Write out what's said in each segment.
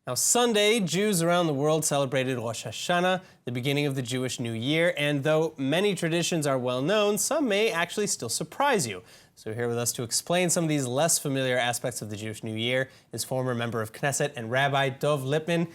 Now, Sunday, Jews around the world celebrated Rosh Hashanah, the beginning of the Jewish New Year, and though many traditions are well known, some may actually still surprise you. So here with us to explain some of these less familiar aspects of the Jewish New Year is former member of Knesset and Rabbi Lipman.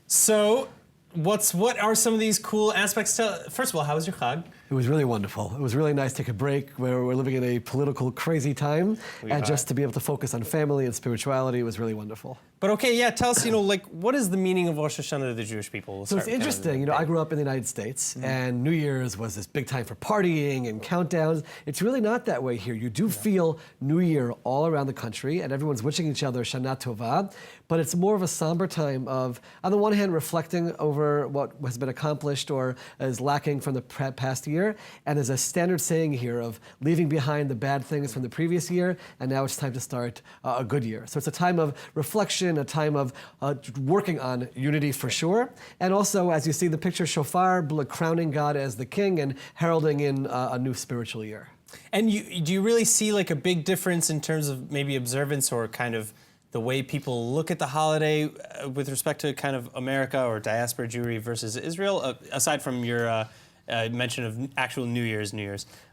So, what are some of these cool aspects? First of all, how was your Chag? It was really wonderful. It was really nice to take a break where we're living in a political crazy time, just to be able to focus on family and spirituality was really wonderful. But okay, yeah, tell us, what is the meaning of Rosh Hashanah to the Jewish people? So it's interesting, I grew up in the United States, and New Year's was this big time for partying and countdowns. It's really not that way here. You do feel New Year all around the country, and everyone's wishing each other Shana Tova, but it's more of a somber time of, on the one hand, reflecting over what has been accomplished or is lacking from the past year, and there's a standard saying here of leaving behind the bad things from the previous year, and now it's time to start a good year. So it's a time of reflection, a time of working on unity for sure, and also, as you see the picture, shofar, crowning God as the king and heralding in a new spiritual year. And do you really see like a big difference in terms of maybe observance or kind of the way people look at the holiday with respect to kind of America or diaspora Jewry versus Israel, aside from your mention of actual New Year's? The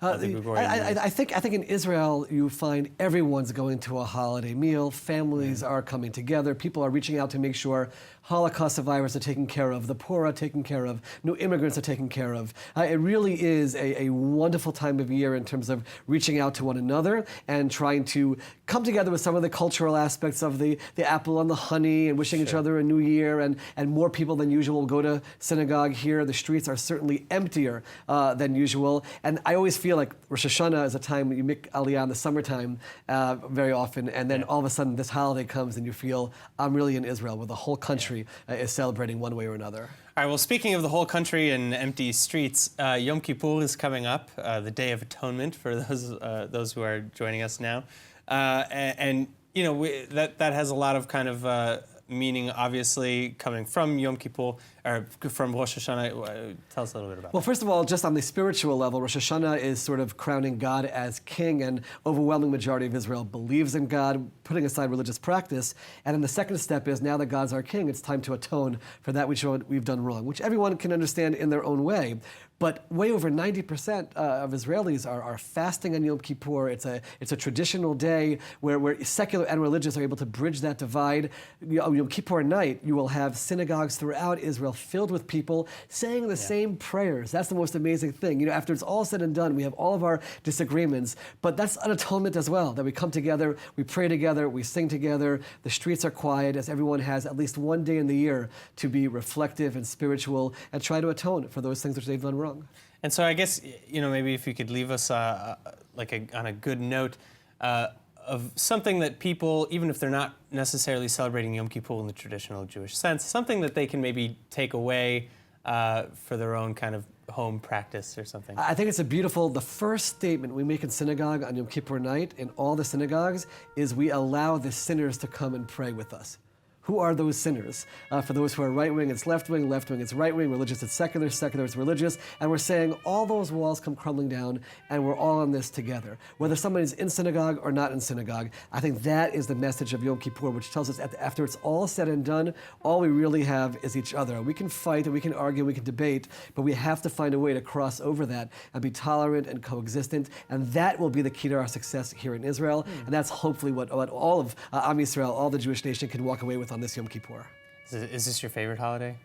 Gregorian New Year's. I think in Israel you find everyone's going to a holiday meal. Families are coming together. People are reaching out to make sure Holocaust survivors are taken care of, the poor are taken care of, new immigrants are taken care of. It really is a wonderful time of year in terms of reaching out to one another and trying to come together with some of the cultural aspects of the apple and the honey and wishing each other a new year, and more people than usual will go to synagogue here. The streets are certainly emptier than usual. And I always feel like Rosh Hashanah is a time you make Aliyah in the summertime very often, and then all of a sudden this holiday comes and you feel, I'm really in Israel, where the whole country is celebrating one way or another. All right, well, speaking of the whole country and empty streets, Yom Kippur is coming up, the Day of Atonement for those who are joining us now. And that has a lot of kind of meaning, obviously, coming from Yom Kippur, or from Rosh Hashanah. Tell us a little bit about that. Well, first of all, just on the spiritual level, Rosh Hashanah is sort of crowning God as king, and overwhelming majority of Israel believes in God, putting aside religious practice. And then the second step is, now that God's our king, it's time to atone for that which we've done wrong, which everyone can understand in their own way. But way over 90% of Israelis are fasting on Yom Kippur. It's a traditional day where secular and religious are able to bridge that divide. Yom Kippur night, you will have synagogues throughout Israel filled with people saying the same prayers. That's the most amazing thing. After it's all said and done, we have all of our disagreements, but that's an atonement as well, that we come together, we pray together, we sing together, the streets are quiet, as everyone has at least one day in the year to be reflective and spiritual and try to atone for those things which they've done wrong. And so I guess, maybe if you could leave us on a good note of something that people, even if they're not necessarily celebrating Yom Kippur in the traditional Jewish sense, something that they can maybe take away for their own kind of home practice or something. I think it's the first statement we make in synagogue on Yom Kippur night in all the synagogues is we allow the sinners to come and pray with us. Who are those sinners? For those who are right-wing, it's left-wing it's right-wing, religious it's secular it's religious, and we're saying all those walls come crumbling down, and we're all in this together. Whether somebody's in synagogue or not in synagogue, I think that is the message of Yom Kippur, which tells us after it's all said and done, all we really have is each other. We can fight, and we can argue, and we can debate, but we have to find a way to cross over that and be tolerant and coexistent, and that will be the key to our success here in Israel, and that's hopefully what all of Am Yisrael, all the Jewish nation, can walk away with on this Yom Kippur. Is this your favorite holiday?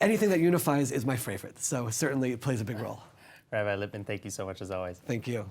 Anything that unifies is my favorite, so certainly it plays a big role. Rabbi Lipman, thank you so much as always. Thank you.